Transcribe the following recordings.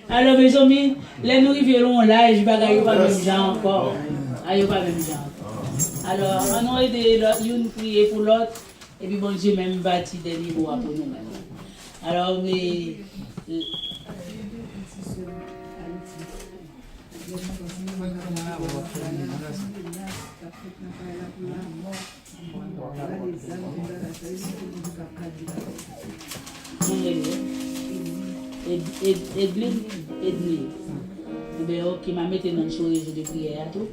Alors, mes amis, les nous violons là, je ne vais pas même gens encore. Ah, pas même gens encore. Alors, on a aidé l'une prier pour l'autre, et puis bon Dieu même bâti des niveaux pour nous-mêmes. Alors, mais. Qui m'a mis dans le réseau de prière à tout.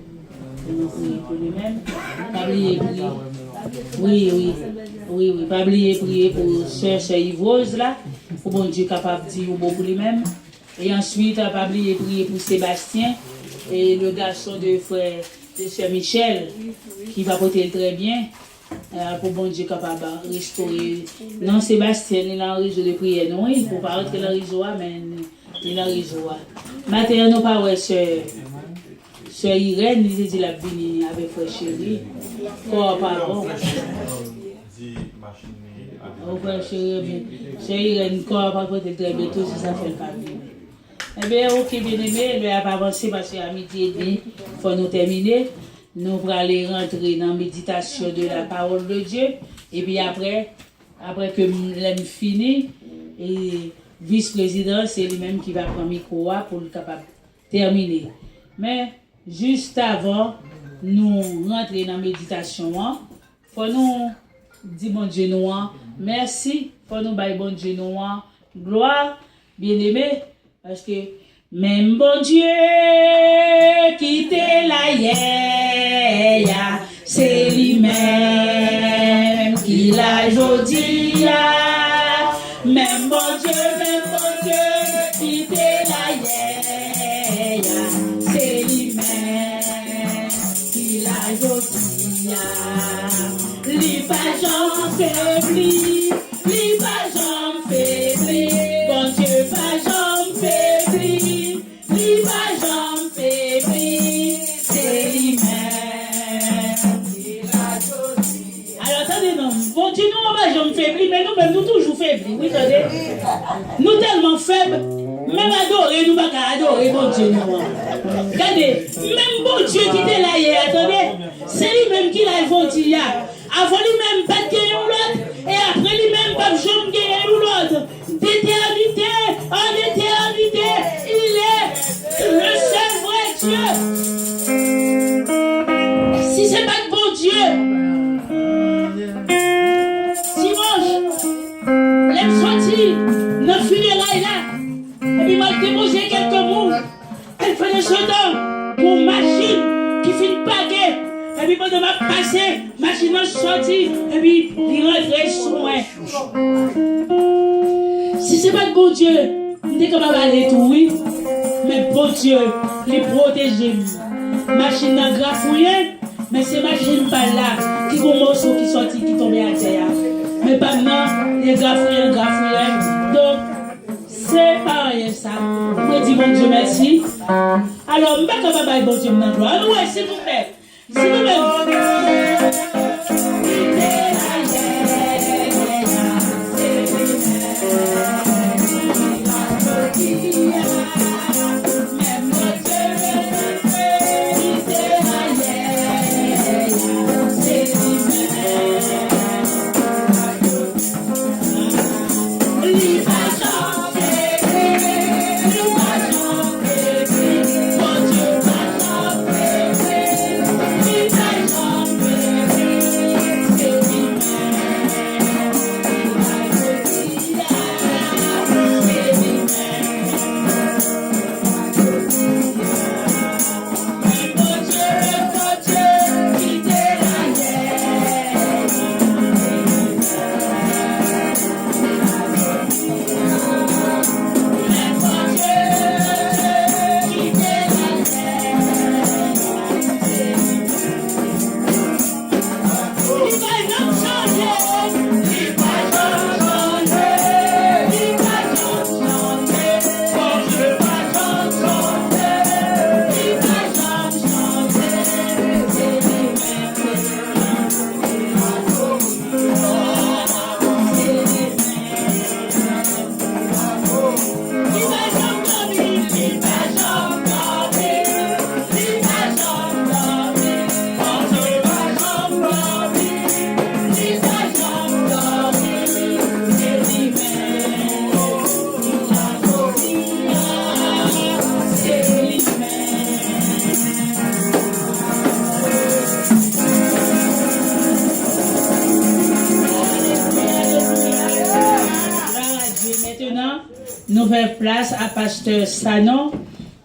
Nous prions pour lui-même. Pas oublier prier. Oui. Pas oublier prier pour Sœur Yvose là. Pour bon Dieu capable de dire pour lui-même. Et ensuite, pas oublier prier pour Sébastien et le garçon de frère de Sœur Michel qui va porter très bien. Pour bon Dieu capable de restaurer. Non, Sébastien, il a un réseau de prière. Non, il ne faut pas rentrer dans le réseau, mais il a un réseau. Maintenant, nous parlons Sœur Irène, il dit la venue avec frère chéri. Oh, pardon. Oh, frère chéri, Sœur Irène, corps, pas peut-être très bientôt si ça fait le papier. Eh bien, ok, bien aimé, il va avancer parce qu'à midi et demi, il faut nous terminer. Nous allons aller rentrer dans la méditation de la parole de Dieu. Et puis après que l'homme fini, et vice-président, c'est lui-même qui va prendre le micro pour le capable de terminer. Mais juste avant, nous rentrer dans la méditation, il faut nous dire bon Dieu nous, merci, il faut nous dire bon Dieu nous, gloire, bien-aimé, parce que même bon Dieu qui te la hier, c'est lui-même qui l'a jodi. Même bon Dieu qui te la hier, c'est lui-même qui l'a jodi. Li pas j'en faibli, li pas j'en faibli, bon Dieu pas j'en faibli. Bon Dieu, nous, on va jamais faiblir, mais nous-mêmes, nous toujours faiblis. Oui, attendez. Nous tellement faibles, même adorer, nous ne pouvons pas adorer bon Dieu. Regardez, même bon Dieu qui était là hier, attendez, c'est lui-même qui l'a inventé. Avant lui-même, pas de gagner l'autre, et après lui-même, pas de jamais gagner l'autre. D'éternité en éternité, il est le seul vrai Dieu. Si ce n'est pas de bon Dieu, elle sortit dans le funérail là, et puis m'a déposé quelques mots. Elle faisait ce temps pour machine qui finit paquet. Et puis pendant ma passé, machine a sorti, et puis il rentrait sur moi. Si c'est pas de bon Dieu, on est capable d'aller tout, oui. Mais bon Dieu, les protéger. Machine a grafouillé, mais c'est machine pas là, qui ont un morceau qui sortit, qui tombait à terre. Mais pas maintenant, les grafouillés. Donc, c'est pas rien ça. Je dis bon Dieu merci. Alors, je ne vais pas capable bon Dieu maintenant. Alors, ouais, s'il vous plaît. S'il vous plaît. faire place à Pasteur Sanon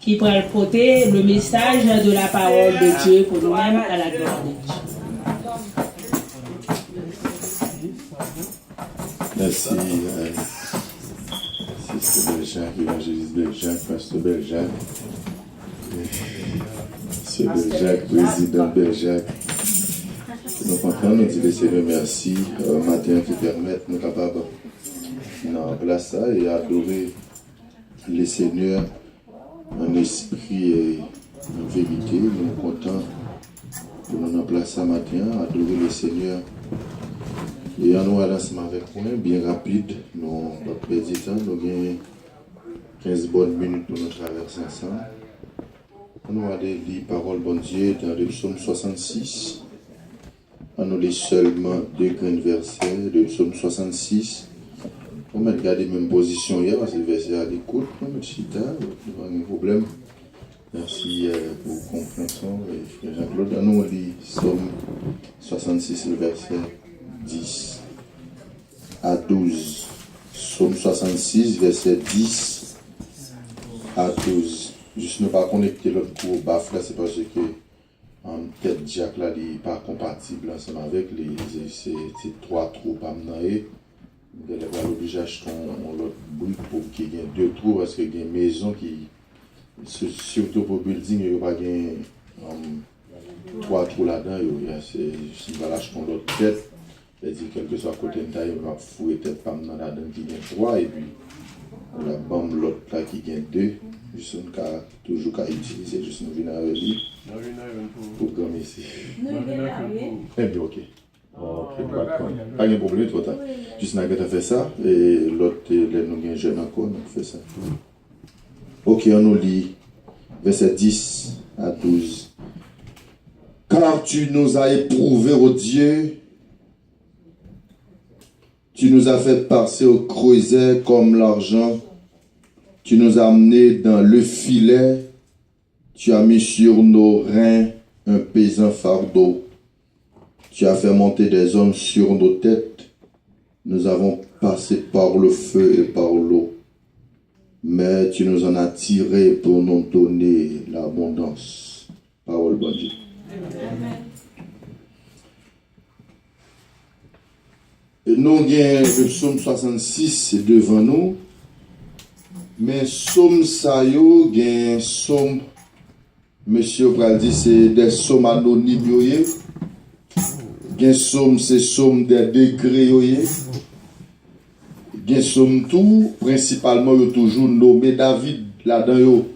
qui pourra porter le message de la parole de Dieu pour nous-mêmes à la gloire de Dieu. Merci, Sister Beljac, évangéliste Beljac, Pasteur Beljac, Monsieur Beljac, président Beljac. Nous comptons, nous disons le Seigneur merci, matin qui permettent nous capables de place ça et adorer le Seigneur en esprit et en vérité. Nous sommes contents de nous en place ça matin, adorer le Seigneur. Et nous allons ensemble avec moi, bien rapide, nous pas perdre du temps, nous avons 15 bonnes minutes pour nous traverser ensemble. Nous allons lire parole bon Dieu dans le psaume 66. On lit seulement deux grands versets, le psaume 66. On va regarder la même position hier, parce que le verset à l'écoute, on va chita, pas de problème. Merci pour la compréhension, frère Jean-Claude. Nous lit psaume 66, le verset 10 à 12. Psaume 66, verset 10 à 12. Juste ne pas connecter l'autre cours baf là, c'est parce que en tête Jack là, il n'est pas compatible ensemble avec ces trois trous pas menaillés. Il va obliger d'acheter l'autre brique pour qu'il y ait deux trous parce qu'il y a une maison qui, surtout pour le building, il n'y a pas trois trous là-dedans. Il va l'acheter l'autre tête. C'est-à-dire, quel que soit côté de taille, il va fouiller tête pas dans la donne qui gagne 3 et puis la bombe l'autre là qui gagne 2. Juste toujours qu'à utiliser, juste nous venons avec lui. Pour gagner ici. Eh bien, ok. Ok, pas de problème, trop tard. Juste nous avons fait ça et l'autre, nous avons jeune encore, donc fait ça. Ok, on nous lit verset 10 à 12. Car tu nous as éprouvés, ô Dieu. Tu nous as fait passer au creuset comme l'argent. Tu nous as amenés dans le filet. Tu as mis sur nos reins un pesant fardeau. Tu as fait monter des hommes sur nos têtes. Nous avons passé par le feu et par l'eau. Mais tu nous en as tirés pour nous donner l'abondance. Parole de Dieu. Amen. Nous avons le psaume 66 devant nous, mais psaume ça yo gen psaume, monsieur pral dit c'est des psaumes anonymes yoye, gen psaume c'est psaume des décrets yoye, gen psaume tout principalement yo toujours nommé David là-dedans yo.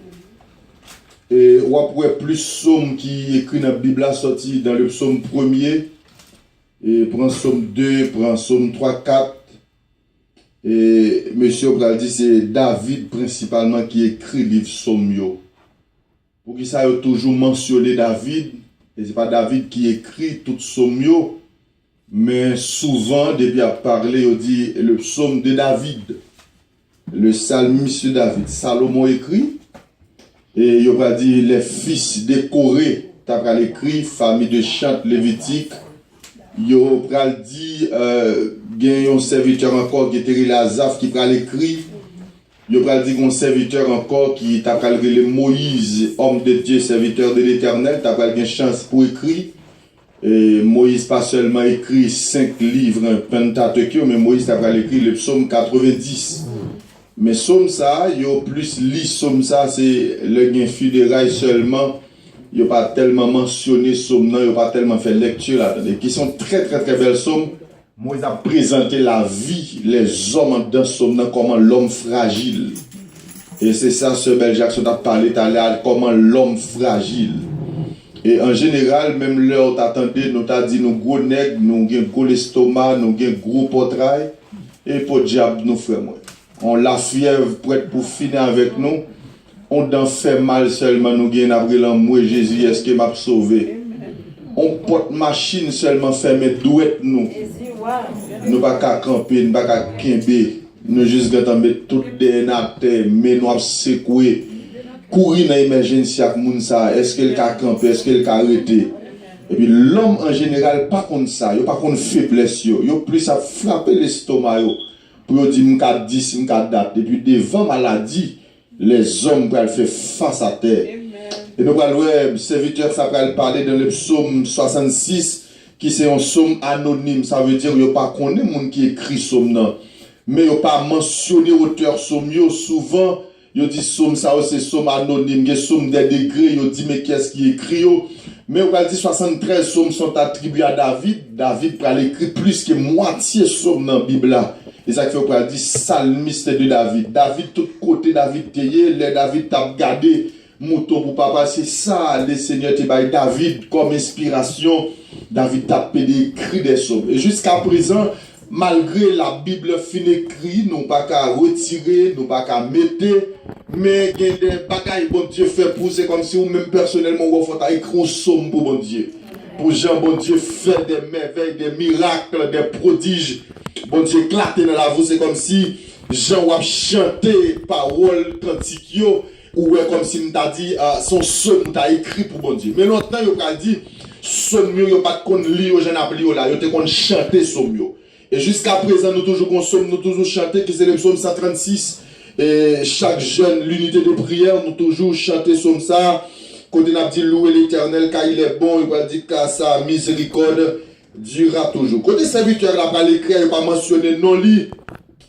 Et on après plus psaume qui écrit dans la Bible sorti dans le psaume 1er. Et prend psaume 2, prend psaume 3, 4. Et monsieur Pral dit c'est David principalement qui écrit le livre psaume yo. Pour qui ça a toujours mentionné David, et c'est pas David qui écrit tout psaume yo, mais souvent depuis à parler on dit le psaume de David. Le psalmiste de David, Salomon écrit et il va dire les fils de Corée, tu as écrit famille de chant lévitique. Yo pral dit gen un serviteur encore qui était Lazaf qui pral écrit. Yo pral dit un serviteur encore qui t'a pral le Moïse, homme de Dieu, serviteur de l'Éternel, t'a pral gen chance pour écrire. Et Moïse pas seulement écrit 5 livres Pentateuque, mais Moïse t'a pral écrit le psaume 90. Mais psaume ça, yo plus li psaume ça, c'est le gen fédéral seulement. Il n'y a pas tellement mentionné somme, il n'y a pas tellement fait lecture là-dedans. Qui sont très très très belles sommes. Moïse a présenté la vie, les hommes dans somme, comment l'homme fragile. Et c'est ça, ce Beljac, a parlé tout à l'heure, comment l'homme fragile. Et en général, même l'heure t'attendais, nous t'a dit, nous gros nègres, nous avons gros l'estomac, nous avons gros potrail. Et pour diable, nous frères, on la fièvre prête pour finir avec nous. On d'en fait mal seulement nous gagne après l'amour Jésus est-ce qu'il m'a sauvé. On porte machine seulement fermé douette nous. Nous pas qu'à camper, nous pas qu'à kembe. Nous juste gâter mettre tout des terre, mais nous secouer. Courir dans l'émergence avec moun ça, est-ce qu'il a campé, est-ce qu'il a arrêté. Et puis l'homme en général pas comme ça, il pas comme faiblesse yo, plus à frapper l'estomac yo. pour dire m'ka 10, m'ka date. Et puis devant maladie, les hommes peuvent faire face à terre. Et nous allons voir, serviteur, ça va parler dans le psaume 66, qui c'est un psaume anonyme. Ça veut dire qu'il n'y a pas qu'on est monde qui écrit psaume non. Mais il n'y a pas mentionné auteur psaume. Souvent, il dit psaume ça c'est psaume anonyme, il psaume des degrés, il dit mais qu'est-ce qui écrit. Mais on va dire 73 psaumes sont attribués à David. David peut écrire plus que moitié psaume dans la Bible là. Et ça fait qu'on va dire psalmiste de David. David tout côté David tayé, les David t'a gardé mouton pour papa, c'est ça le Seigneur te bail David comme inspiration. David t'a écrit des psaumes. Et jusqu'à présent, malgré la Bible fin écrit, nous pas qu'à retirer, nous pas qu'à mettre, mais il y a des bagailles bon Dieu fait pour c'est comme si vous même personnellement vous faut écrire un psaume pour bon Dieu. Pour Jean, bon Dieu fait des merveilles, des miracles, des prodiges. Bon Dieu éclaté dans la voix, c'est comme si Jean a chanté paroles cantiques ou comme si nous t'a dit son psaume t'a écrit pour bon Dieu. Mais longtemps il a dit psaume yo pas qu'on lire, je n'ai pas là, yo te qu'on chanter psaume yo. Et jusqu'à présent, nous toujours consommons, nous toujours chanter, que c'est le psaume 136. Et chaque jeune, l'unité de prière, nous toujours chanter psaume ça. Quand on a dit louer l'éternel, car il est bon, il va dire que sa miséricorde durera toujours. Quand les serviteurs là, pas l'écrire, il pas mentionné non lit.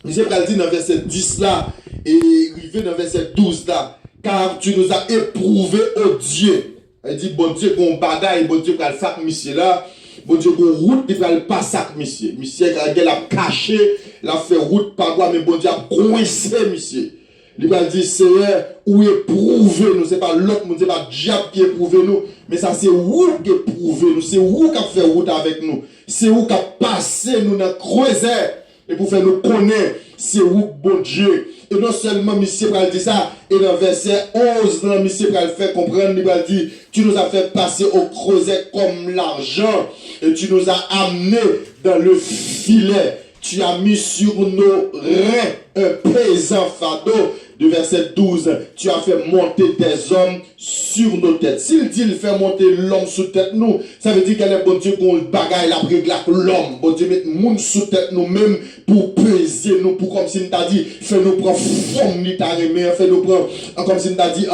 Monsieur Pral dit dans verset 10 là, et arrivé dans verset 12 là, car tu nous as éprouvé, oh Dieu. Il dit, bon Dieu, qu'on bagaille, bon Dieu, qu'on fait monsieur là. Bon Dieu, qu'on route, il va pas ça, monsieur. Monsieur, il a caché, il a fait route par quoi, mais bon Dieu a coincé, monsieur. Il va dire, Seigneur, où éprouvé nous, c'est pas l'autre, c'est pas le diable qui éprouve nous, mais ça c'est où qui éprouve nous, c'est où qui a fait route avec nous, c'est où qui a passé nous dans le creuset, et pour faire nous connaître, c'est où bon Dieu. Et non seulement monsieur va dire ça, et dans verset 11, dans monsieur va le faire comprendre, il va dire, tu nous as fait passer au creuset comme l'argent, et tu nous as amenés dans le filet. Tu as mis sur nos reins un pesant fardeau. De verset 12, tu as fait monter des hommes sur nos têtes. S'il dit il fait monter l'homme sous tête nous, ça veut dire qu'elle est bon Dieu qu'on bagaille la brigue là l'homme. Bon Dieu met monde sous tête nous même pour peser nous, pour comme si nous t'a dit, fait nous prendre forme ni ta remé, fait nous prendre comme si nous t'a dit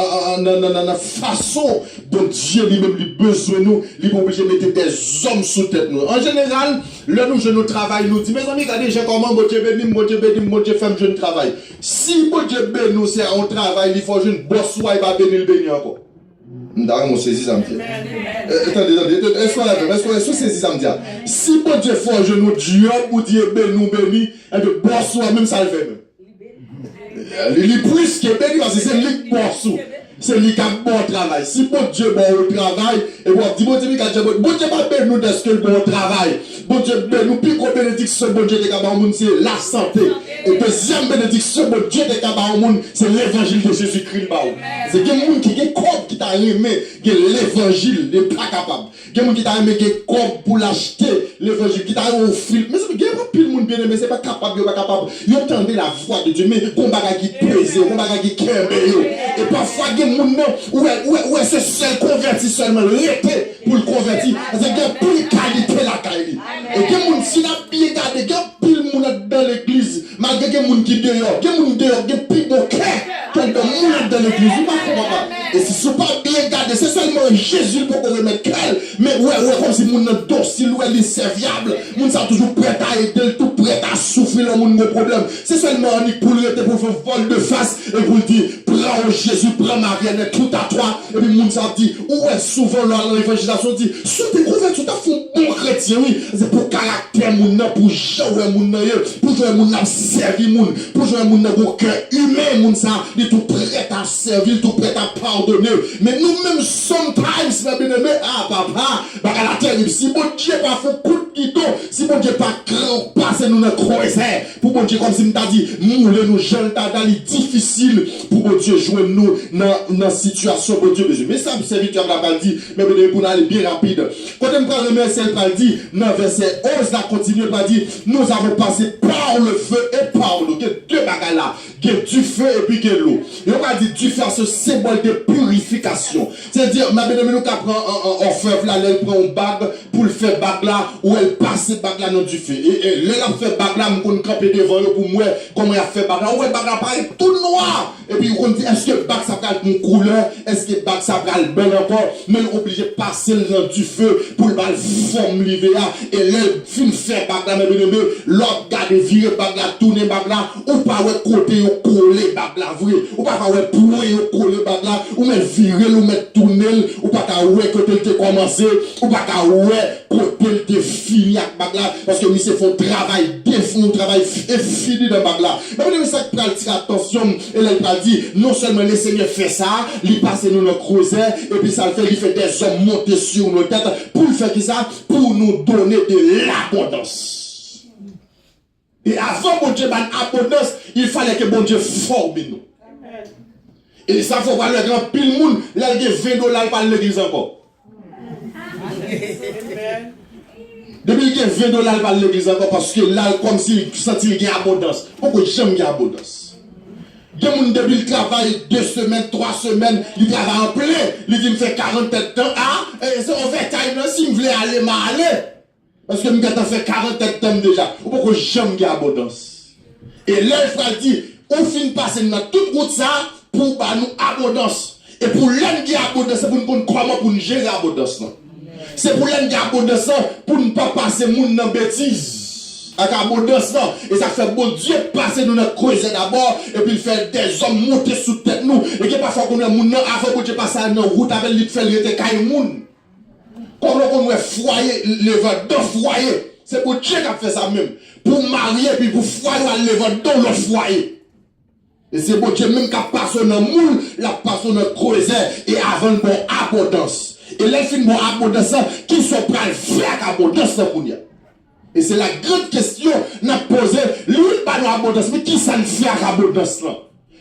façon dont Dieu lui-même lui besoin nous, il est obligé de mettre des hommes sous tête nous. En général, là nous je nous travail nous dit mes amis regardez j'ai comment bon Dieu béni, bon Dieu béni, bon Dieu fait je ne travaille. Si bon Dieu béni nous c'est un travail, il faut une bosse ou il va bénir le béni encore. Nous saisi ça me dit. Attendez, est-ce que saisi ça me dit? Si bon Dieu forge nous Dieu ou Dieu béni, et de bosse ou même ça le fait même. Il est plus que béni parce que c'est lui qui bosse. C'est lui qui a bon travail. Si bon Dieu bon au travail, et bon Dieu bon Dieu pas béni nous de ce que le bon travail. Bon Dieu béni nous plus qu'on bénédiction bon Dieu de capable monde c'est la santé. Et deuxième bénédiction bon Dieu de capable monde c'est l'évangile de Jésus-Christ ba. C'est quelqu'un monde qui est corps qui t'a aimé, qui l'évangile n'est pas capable. Quelqu'un qui t'a aimé qui est corps pour l'acheter l'évangile qui t'a offert. Mais c'est quelqu'un pile monde bien aimé c'est pas capable, pas capable. Il entendait la voix de Dieu mais combat qui pèse, combat qui kembe et parfois ouais, c'est seul converti seulement, l'été pour le convertir. Parce qu'il y a plus qualité la qualité. Et qu'il y a des gens qui sont bien gardés, qu'il y a plus de monde dans l'église, malgré qu'il y a des gens qui sont dehors, qu'il y a des gens dehors, qu'il y a plus de cœur que de monde dans l'église. Et si ce n'est pas bien gardé, c'est seulement Jésus pour qu'on remette qu'elle. Mais ouais, comme si le monde docile, il est serviable, le monde est toujours prêt à aider, tout prêt à souffrir, le monde n'a pas de problème. C'est seulement pour lui pour faire vol de face et pour dire, prends Jésus, prends Marie, elle est tout à toi. Et puis, le monde dit, où est souvent l'évangélisation dit, sous tes convertis, tu as fait un bon chrétien, oui. C'est pour caractère, pour jouer, pour jouer, servir, pour jouer, pour cœur humain, il est tout prêt à servir, tout prêt à pardonner. Mais nous-mêmes, sometimes, mes bien-aimés, papa, la terrible. Si bon Dieu pas fait coup de guidon, si bon Dieu pas passer nous dans le creuset, pour bon Dieu, comme si nous t'a dit, mouler nous, jeunes, difficile, pour bon Dieu, jouer nous dans la situation, bon Dieu, besoin. Mais ça, le serviteur n'a pas dit, mais pour aller bien rapide. Quand on prend le verset, il va dire, dans verset 11, là, continue, il va dire, nous avons passé par le feu et par l'eau. Deux bagages là. il y a du feu et puis il y a l'eau. Et on va dire du feu, c'est symbole de purification. C'est-à-dire, ma belle-mère, nous prend un feu là, elle prend une bague pour le faire bague là, ou elle passe cette bague là dans du feu. Et là, elle fait bague là, on peut camper devant eux pour moi, comment elle fait bague là. On voit bague là, pareil, tout noir. Et puis on dit, est-ce que bague ça va être une couleur? Est-ce que bague ça va être belle encore? Mais on est obligé de passer dans du feu pour le bal forme l'hiver. Et là, fin faire bague là, mes belle-mère, l'autre garde virer bague là, tourner bague là, ou pas ouais côté ou coller bague là, vrai. Ou pas ouais pouiller ou coller bague là, ou mettre virer ou mettre tourner, ou pas ouais côté te commencer, ou pas ouais côté te fini avec bague là, parce que nous se font travail, défend travail fini dans bague là. Mais vous ça prend attention, et là il dit, non seulement le Seigneur fait ça, il passe nous dans creuset, et puis ça le fait, il fait des hommes monter sur nos têtes, pour le faire qui ça, pour nous donner de l'abondance. Et avant bon Dieu, l'abondance, il fallait que bon Dieu forme nous. Et ça faut voir le grand pile monde, là il y a 20 dollars par l'église encore. Depuis qu'il y a 20 dollars par l'église encore, parce que là, comme s'il sentit qu'il y a abondance. Pourquoi j'aime qu'il y a abondance? Il y a des gens depuis le travail 2 semaines, 3 semaines, il travaille en plein, il dit, il me fait 40 temps, ah, c'est overtime, si je voulais aller, m'aller. Parce que je fait 40 temps déjà. Pourquoi j'aime qu'il y a abondance? Et là, il frère dit, on finit passer dans toute route ça, pour nous abondance. Et pour l'un qui a abondance, c'est pour nous connaître comment pour nous gérer l'abondance. C'est pour l'un qui a abondance, pour ne pas passer moun dans bêtise. Avec abondance, et ça fait bon Dieu passer nous dans creuser d'abord, et puis faire des hommes monter sous tête nous, et que parfois qu'on a moun, avant que Dieu passe dans la route avec lui, faire le caille moun. Comme on a foyer, le dans foyer. C'est pour Dieu qui a fait ça même. Pour marier, puis pour foyer, le dans le foyer. Et c'est pour Dieu même qui a passé dans le moule, la passé dans le creuset, et avant bon abondance. Et les films bon abondance, qui sont prêts à faire abondance pour nous. Et c'est la grande question qu'on a posée, lui, pas l'abondance, mais qui ça ne fait abondance là?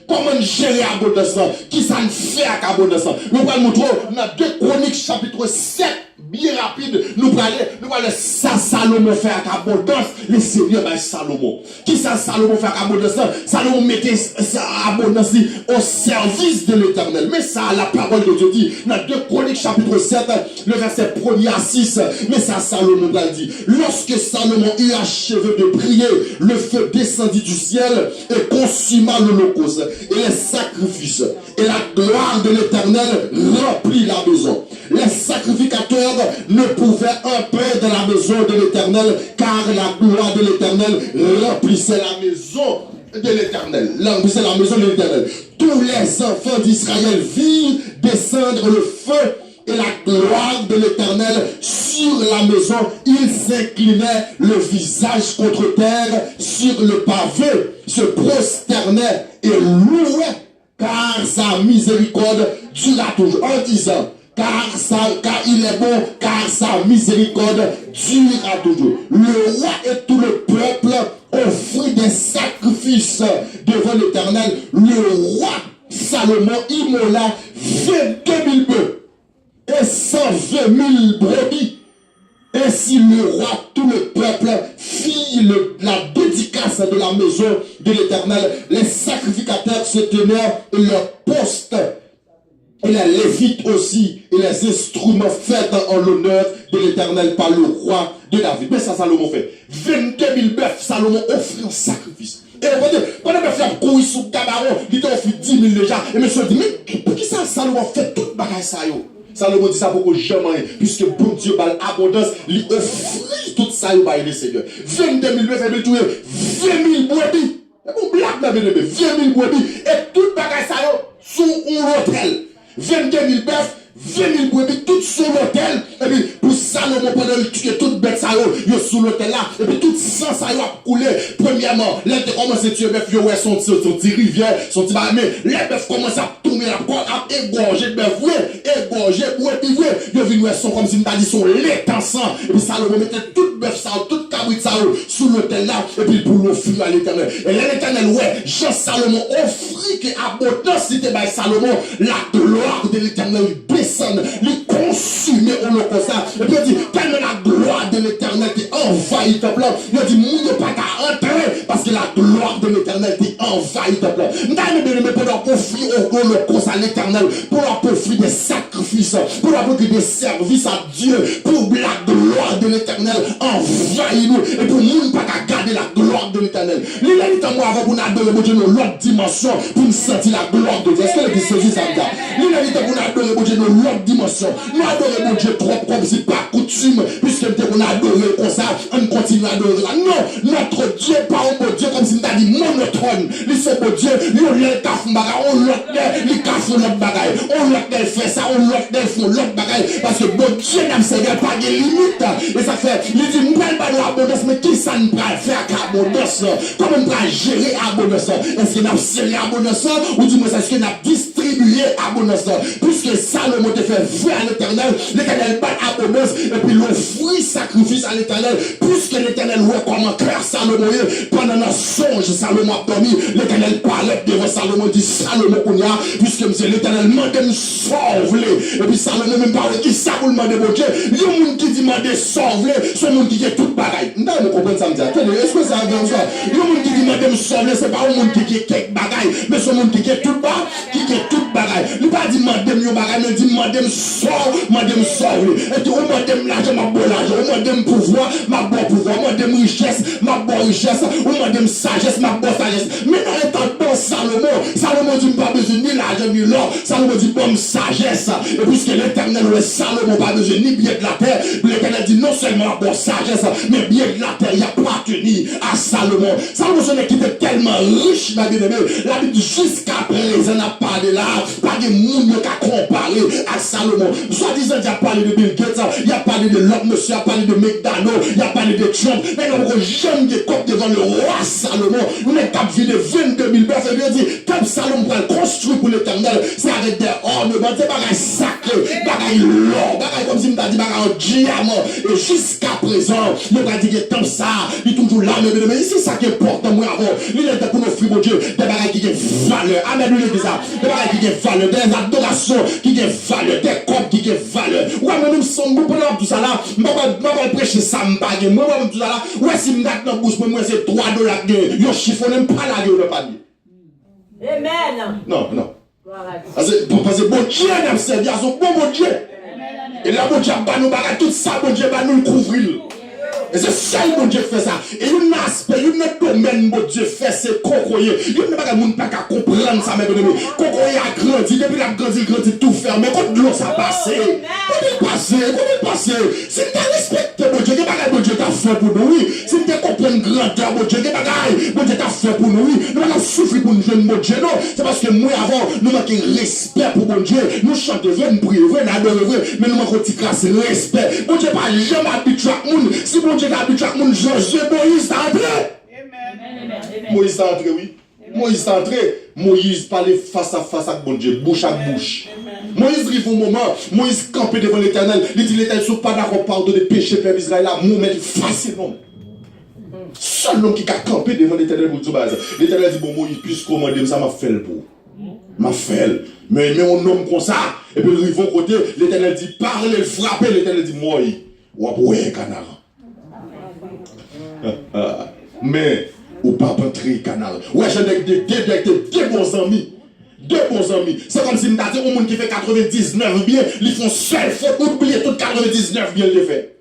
Comment gérer l'abondance? Qui ça ne fait abondance? Nous allons montrer dans 2 Chroniques chapitre 7, bien rapide, nous allons ça Salomon fait abondance, le Seigneur va Salomon. Qui ça Salomon fait abondance? Salomon mettait abondance au service de l'Éternel. Mais ça, la parole de Dieu dit, dans 2 Chroniques chapitre 7, le verset 1er à 6, mais ça Salomon l'a dit. Lorsque Salomon eut achevé de prier, le feu descendit du ciel et consuma l'holocauste et les sacrifices. Et la gloire de l'Éternel remplit la maison. Les sacrificateurs ne pouvaient entrer dans la maison de l'Éternel, car la gloire de l'Éternel remplissait la maison de l'Éternel. Remplissait la maison de l'Éternel. Tous les enfants d'Israël virent descendre le feu et la gloire de l'Éternel sur la maison. Ils s'inclinaient le visage contre terre sur le pavé, se prosternaient et louaient, car sa miséricorde dura toujours, en disant, car il est bon, car sa miséricorde durera toujours. Le roi et tout le peuple offrit des sacrifices devant l'Éternel. Le roi Salomon immola 22 000 bœufs et 120 000 brebis. Ainsi le roi, tout le peuple fit la dédicace de la maison de l'Éternel. Les sacrificateurs se tenaient leur poste. Et les Lévites aussi, et les instruments faits en l'honneur de l'Éternel par le roi de David. Mais ça, Salomon fait. 22 000 bœufs, Salomon offrit un sacrifice. Et quand on fait courir sous le cabaret, il t'a offert 10 000 déjà. Et monsieur dit, mais pour qui ça, Salomon fait toute bagaille ça, yo? Salomon dit ça pour que jamais, puisque bon Dieu, par l'abondance, il offrit tout ça, yo, par le Seigneur. 22 000 bœufs, 20 000 brebis. C'est bon, blague, 20 000 brebis. Et toute bagaille ça, yo, sous un hôtel. 22 000 bœufs, 20 000 brebis, tout sous l'hôtel. Et puis, pour Salomon, pendant le tuer toute bête, ça y est sous l'hôtel là. Et puis, tout sang, ça y a coulé. Premièrement, là, tu commences à tuer bœuf, ouais, son petit rivière, son petit barre. Mais les bœufs commencent à tourner, à égorger, bœuf, ouais, égorger, ouais, puis ouais. Ils viennent, ouais, sont comme si nous dit, son lait en sang. Et puis, Salomon mettait toute bœuf, ça, toute cabrit ça sous l'autel là, et puis pour l'offrir à l'éternel. Et là, l'éternel, ouais, Jean Salomon offrit que abondance, c'était by Salomon, la gloire de l'éternel descend, lui consumer au nom comme ça. Et puis il dit, tellement la gloire de l'éternel qui envahit ton plan. Il dit, mouille pas qu'à entrer, parce que la gloire de l'éternel qui envahit ton plan. Nous avons bien aimé pour leur offrir au holocauste à l'éternel, pour leur offrir des sacrifices, pour leur offrir des services à Dieu, pour la gloire de l'éternel envahit nous, et pour nous pas qu'à garder la gloire de l'éternel. L'île moi avant pour nous adorer mon Dieu dans l'autre dimension, pour nous sentir la gloire de Dieu. Est-ce que les saisi ça me l'île pour nous adorer mon Dieu dans l'autre dimension. Nous adorer mon Dieu trop comme si pas coutume, puisque nous adorer comme ça, on continue à adorer là. Non, notre Dieu pas un bon Dieu comme si nous avons dit monotone. Il sont bon Dieu, il y a café bagaille, on l'autre, il casse l'autre bagaille, on l'autre fait ça, on l'autre font l'autre bagaille, parce que bon Dieu n'a pas de limite. Et ça fait, il dit, nous ne parlons pas de l'abondance, mais qui ça nous va faire qu'abondance? Comment on va gérer abondance? Est-ce qu'il a serré abondance? Ou dis-moi, est-ce qu'il a distribué abondance? Puisque Salomon te fait faire à l'éternel, l'éternel bat abondance, et puis l'offrit sacrifice à l'éternel, puisque l'éternel voit comment cœur Salomon est, pendant un songe, Salomon a dormi, l'éternel parlait devant Salomon, dit Salomon qu'on y a, puisque monsieur l'éternel m'a de sauver, et puis Salomon même parle, qui ça vous demande mon Dieu, il y a un monde qui dit m'a de sauver, c'est un monde qui est tout pareil. Nous comprenons ça, me dire, est-ce que ça vient ça? Il y a un monde qui dit m'a de sauver, c'est pas un monde qui est quelque bagaille, mais c'est un monde qui est tout bas, qui est tout bagaille. Il pas dit m'a de bagaille, mais il dit m'a de sauver, et puis m'a de l'argent, m'a bon l'argent, m'a de pouvoir, m'a bon pouvoir, m'a de richesse, m'a bon richesse, m'a de sagesse, m'a bon sagesse. Mais dans le temps de Salomon dit pas besoin ni l'argent ni l'or, Salomon dit bonne sagesse, et puisque l'éternel est Salomon pas besoin ni bien de la terre, l'éternel dit non seulement bonne sagesse, mais bien de la terre, il appartenu à Salomon. Salomon son équipe est tellement riche, ma bien-aimée, la Bible jusqu'à présent n'a pas de là, pas de monde qui a comparé à Salomon. Soit-disant, il a parlé de Bill Gates, il a parlé de l'autre monsieur, il a parlé de McDonald's, il a parlé de Trump, mais on n'a jamais de cop devant le roi Salomon. On est capable de 22 000 personnes, il dit, comme Salomon va le construire pour l'éternel, c'est avec des ornements, c'est bagaille sacré, bagaille l'or, bagaille comme si on a dit bagaille en diamant, et jusqu'à présent, il va dire que comme ça, il est toujours là, mais c'est ça qui est important, moi avant, il est pour nous offrir, mon Dieu, des bagailles qui ont valeur, amen, nous dit ça, des bagailles qui ont valeur, des adorations qui ont valeur, des corps qui ont valeur. Ouais, mais nous sommes bons pour tout ça là, je vais prêcher ça, je moi, tout ça là, ouais, si je me gâte dans la bouche, moi, c'est $3 de yo chiffon, même pas la gueule, pas dit. Amen. Non. Parce que bon Dieu n'a servi, il y a son bon Dieu. Et là, bon Dieu, nous bagarre tout ça, bon Dieu, nous le couvrir. Et c'est ça, bon Dieu fait ça. Et un aspect, un domaine, bon Dieu fait, c'est cocoyer. Il n'y a pas de monde qui comprendre ça, mais cocoyer a grandi, depuis la grandi tout fermé. Quand de l'eau ça passe, comment passer. Si tu respectes bon Dieu, que bon Dieu t'a fait pour nous, oui. Si tu comprends grandeur, bon Dieu, que bon Dieu t'a fait pour nous, oui. Nous avons souffert pour nous jeune bon Dieu, non. C'est parce que moi, avant, nous manquons respect pour bon Dieu. Nous chantons, nous prions, nous adorons, mais nous manquons de classe respect. Bon Dieu, pas jamais habitué à monde. Si bon Dieu habitué à monde, Josué, Moïse t'a entré. Moïse t'a entré, oui. Moïse t'a entré. Moïse parlait face à face avec bon Dieu, bouche à bouche. Moïse arrive au moment, Moïse campait devant l'éternel. Il dit l'éternel, ne sont pas d'accord, pardonner péché, peuple Israël, là, Mohamed, facilement. Seul homme qui a campé devant l'éternel pour tout base. L'éternel dit, bon, Moïse, puisque commander, ça m'a fait le pour. M'a fait. Mais on homme comme ça. Et puis, ils vont côté, l'éternel dit, parlez, frappez, l'éternel dit, moi, ouais, canard. Mais, ou pas entrer canal. Ouais, j'ai deux bons amis. C'est comme si m'ta dit au monde qui fait 99 bien, ils font seul faute, oublier tout 99 bien le fait.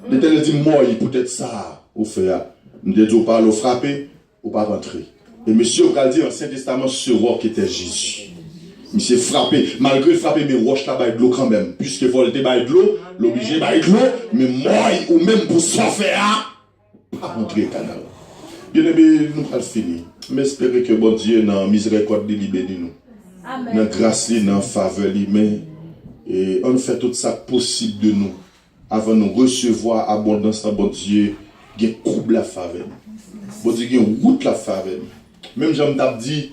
L'éternel dit, moi, peut-être ça, au fait, me dit, ou pas le frapper, ou pas rentrer. Et monsieur, on dit, Ancien Testament, ce roi qui était Jésus. Monsieur frappé, malgré frappé, mais roche là-bas de l'eau quand même. Puisque faut le de l'eau, l'obligé de l'eau, mais moi, ou même pour s'en faire, pas rentrer canal. Bien aimé, nous allons finir. Mais espérons que bon Dieu, dans la miséricorde, libère nous. Dans la grâce, dans la faveur, mais et on fait tout ça possible de nous. Avant de nous recevoir abondance dans bon Dieu, il y a coupe la faveur. Bon Dieu, il y a route la faveur. Même Jean dit,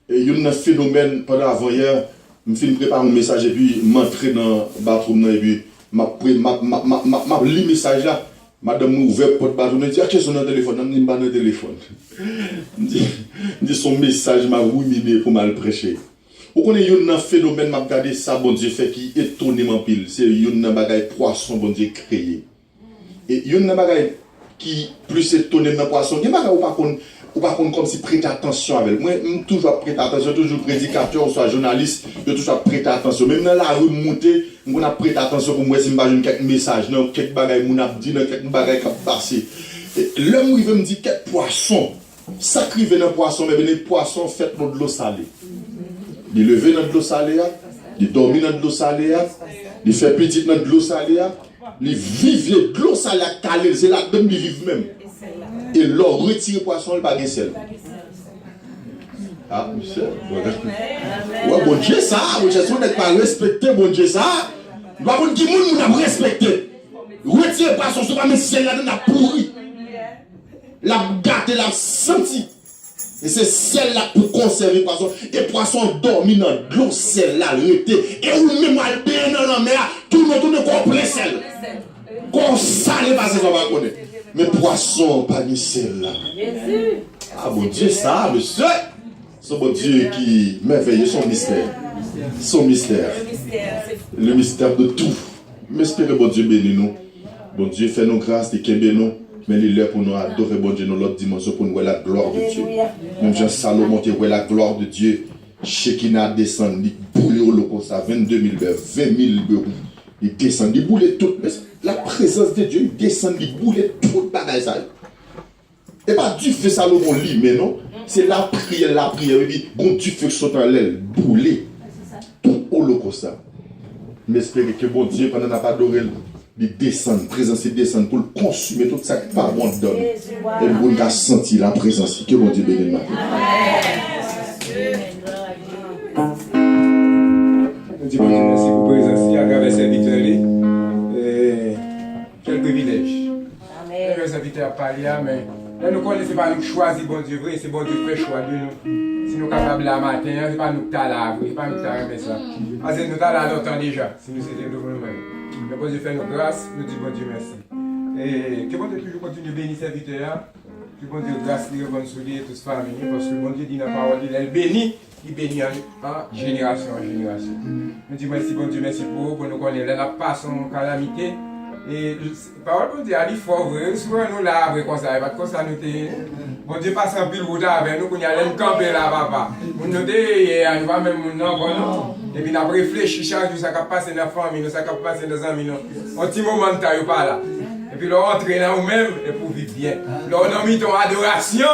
il y a un phénomène pendant avant-hier, je me prépare un message et puis m'entrer dans le bathroom et puis je lis le message là. Madame m'a ouvert porte bâton, elle dit, qu'est-ce qu'on a dans le téléphone? Elle me dit, pas dans le téléphone. Je dis, son message m'a ruminé pour mal prêcher. Vous connaissez un phénomène, m'a regardé ça, bon Dieu fait qui étonnement pile. C'est un bagage poisson, bon Dieu créé. Et un bagage qui plus étonné dans poisson, il y a bagage ou pas comme si prêter attention avec. Moi, je toujours prêter attention, toujours prédicateur, ou soit journaliste, je toujours prêter attention. Même dans la rue montée, je prêter attention pour moi si je j'ai quelques messages, quelques bagages, mon dit, quelques bagages qui passent. L'homme il veut me dire quelques poissons, sacrifié dans poisson, mais les poissons faits dans de l'eau salée. Il lever dans de l'eau salée, il dormir dans de l'eau salée, il fait petit dans de l'eau salée, il vivre de l'eau salée calée, c'est là-dedans il vivent même. Et l'on retire poisson, il n'y a pas de sel. Ah, monsieur. Ouais, bon Dieu, ça, mon Dieu, si on n'est pas respecté, bon Dieu, ça. Par contre, qui nous a respecté? Retire poisson, ce n'est pas le sel là-dedans, la pourri. La gâte, la senti. Et c'est celle-là pour conserver le poisson. Et poisson dormi dans l'eau, celle-là, arrêté. Et ou même mal bien dans la mer, tout le monde complet sel. Qu'on salé parce qu'on va connaître. Mais poisson, pas de sel-là. Ah bon Dieu, ça, monsieur. C'est bon Dieu qui merveilleux, son mystère. Son mystère. Le mystère de tout. Mais espérez, bon Dieu, bénis nous. Bon Dieu, fait nos grâces, et qu'il bénisse nous. Mais il est pour nous adorer, bon Dieu, dans l'autre dimension, pour nous voir la gloire de Dieu. Même Jean Salomon, qui voit la gloire de Dieu. Shekinah descend, il boule au loco, ça, 22 000 bœufs, 20 000 bœufs. Il descend, il boule tout. La présence de Dieu, il descend, il boule tout le bagage. Et pas du feu Salomon lit, mais non. C'est la prière, il dit, bon, du feu saute en l'aile, bouler. Tout au loco, ça. Mais espérez que bon Dieu, pendant qu'on n'a pas adoré, il descend, présence descend pour le consumer tout ça qui pas bon dedans. Et vous avez senti la présence. Que bon Dieu bénisse maintenant. Nous disons merci pour la présence à travers cette victoire. Quel privilège. Amen. Les invités à parler, mais là, nous connaissons pas nous choisir, bon Dieu, vrai, c'est bon Dieu fait choix de nous. Si nous sommes capables là matin, c'est pas nous qui sommes là, c'est pas nous qui sommes ça. Parce que nous sommes là longtemps déjà, si nous étions devant nous-mêmes. Mais bon Dieu fait nos grâces, nous disons bon Dieu merci. Et que bon Dieu toujours continue de bénir ces serviteurs, que bon Dieu grâce, les bonnes souliers et toute famille, parce que bon Dieu dit dans la parole, il bénit en génération en génération. Nous disons merci bon Dieu, merci pour nous connaître la passe en calamité. Et la parole bon Dieu a dit fort vrai, souvent nous là après comme ça, parce que ça nous était. Bon Dieu passe en pile route avec nous, qu'on y allait camper là, papa. Nous nous va même nous non. Et puis nous avons réfléchi chaque jour, ça va passer dans la famille, ça va passer dans les amis. Un petit moment de taille pas là. Et puis nous rentrer dans nous-mêmes et pour vivre bien. Nous avons mis ton adoration.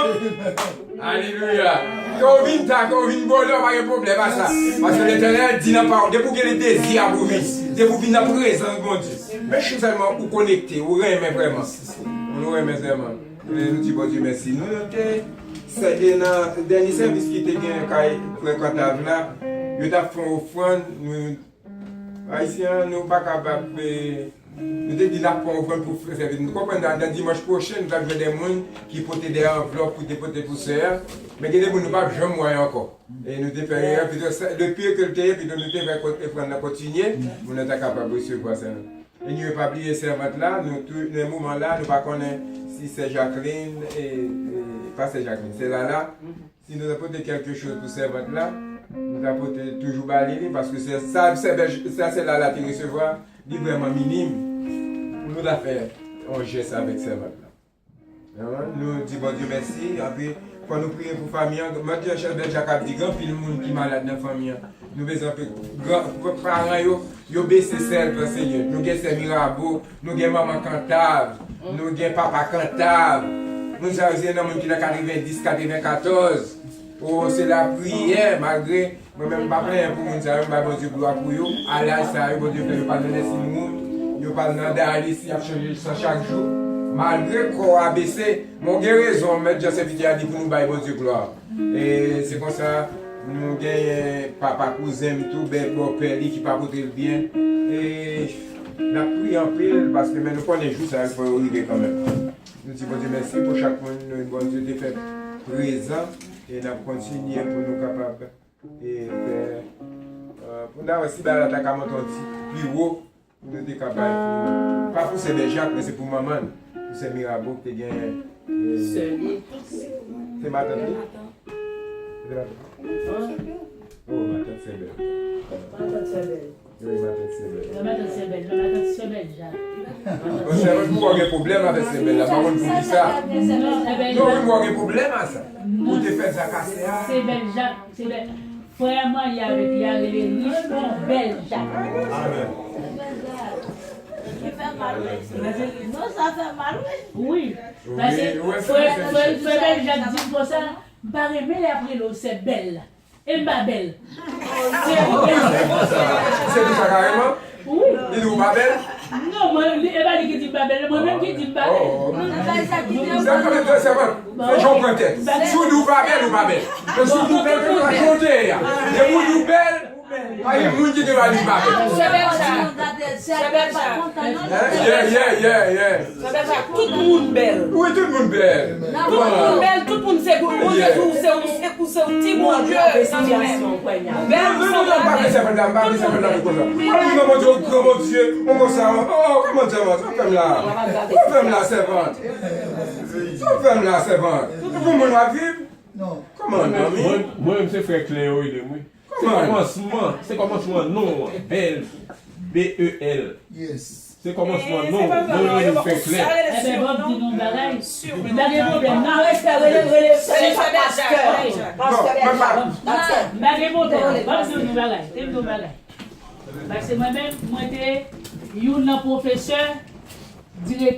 Alléluia. Quand on vient bonheur, pas de problème à ça. Parce que l'Éternel dit dans la parole, depuis qu'il y a des désirs pour vivre, depuis qu'il y a la présence de mon Dieu. Mais je suis seulement pour connecter, pour aimer vraiment. On nous aime vraiment. Nous disons bon Dieu merci. Nous sommes dans le dernier service qui était fréquentable là. Nous avons fait offrande. Nous, Haïtiens, nous ne sommes pas capables de. Nous avons dit là pour offrande pour faire service. Nous comprenons dans dimanche prochain, nous avons des gens qui portent des enveloppes pour déposer poussière. Mais il y a des gens qui ne pas jamais moyen encore. Et nous devons faire le pire que le terrain, puis nous devons continuer. Nous sommes capables de recevoir ça. Et nous ne pas oublier ces servantes-là, tous les moments-là, nous ne pas connaître si c'est Jacqueline et pas c'est Jacqueline, c'est là. Si nous apportons quelque chose pour ces servantes-là, nous apportons toujours balayer parce que c'est ça, c'est là qui recevra, dit vraiment minime pour nous la faire. On geste avec ces servantes-là. Nous disons bon Dieu merci. Après, quand nous prions pour la famille, moi je suis Jacques dit grand pile monde qui est malade dans la famille. Nous besoin de parents, ils baissent celle pour Seigneur. Nous avons ces Mirabeau, nous avons maman Cantave, nous avons papa Cantave. Nous avons des gens qui ont 90, 94. Oh, c'est la prière, malgré moi-même, pas plein pour nous, ça va bon Dieu gloire pour eux. À l'âge, ça bon Dieu fait pas de laisser nous. Nous pas d'aller ici à changer ça chaque jour. Malgré qu'on a baissé, mon guérison, mais Dieu s'est dit pour nous, bon Dieu gloire. Et c'est comme ça. Nous avons papa, cousin, tout, beau-père qui pas voté le bien. Et nous avons pris en pile parce que nous connaissons juste ça, il faut arriver quand même. Nous disons bon Dieu merci pour chaque monde, bon Dieu te fait présent et nous continuons pour nous capables et faire. Pour nous aussi, l'attaque à monter plus haut, pour nous être capables. Pas pour ces Jacques, mais c'est pour maman. C'est Mirabeau qui gagne. C'est ma tante. Oh, ma tante c'est belle. Oui, ma tante c'est belle. La matin c'est belle, la matin c'est belle, Jacques. C'est vrai que un problème avec ces belles là, par contre, vous dites ça. Non, moi, j'ai un problème à ça. Vous te faites ça casser. C'est belle, Jacques, c'est belle. Vraiment, il y a les richement belle, Jacques. Amen. Non, ça fait mal, oui. Oui. Parce que Oui, ouais, frère belle, Jacques dit pour ça, par aimer après l'eau, c'est belle. Et ma belle. C'est déjà carrément. Oui. Il est où, ma belle? Non, moi, elle va dire qu'il dit ma belle, moi-même qui dit ma belle. Oh, c'est bon. J'en prends tête. Sous nous pas belle ou pas belle? Parce que nous belle, on va chanter. Et vous nous belle. Ah, il nous dit que va nous pas yeah. Tout le monde belle. Oui, tout le monde belle. Tout le monde belle, tout le monde c'est bon. C'est un petit bon Dieu. Moi, c'est frère Cléo, il est moi. C'est commencement, non, belle, B-E-L. Yes. C'est commencement, non, non, il fait clair. Eh bien, Bob dit non, bagaille. Il n'a pas de problème. Non, Bagay motel, Bob dit non, bagaille. C'est non, bagaille. Parce que moi-même, moi, j'étais un professeur, directeur.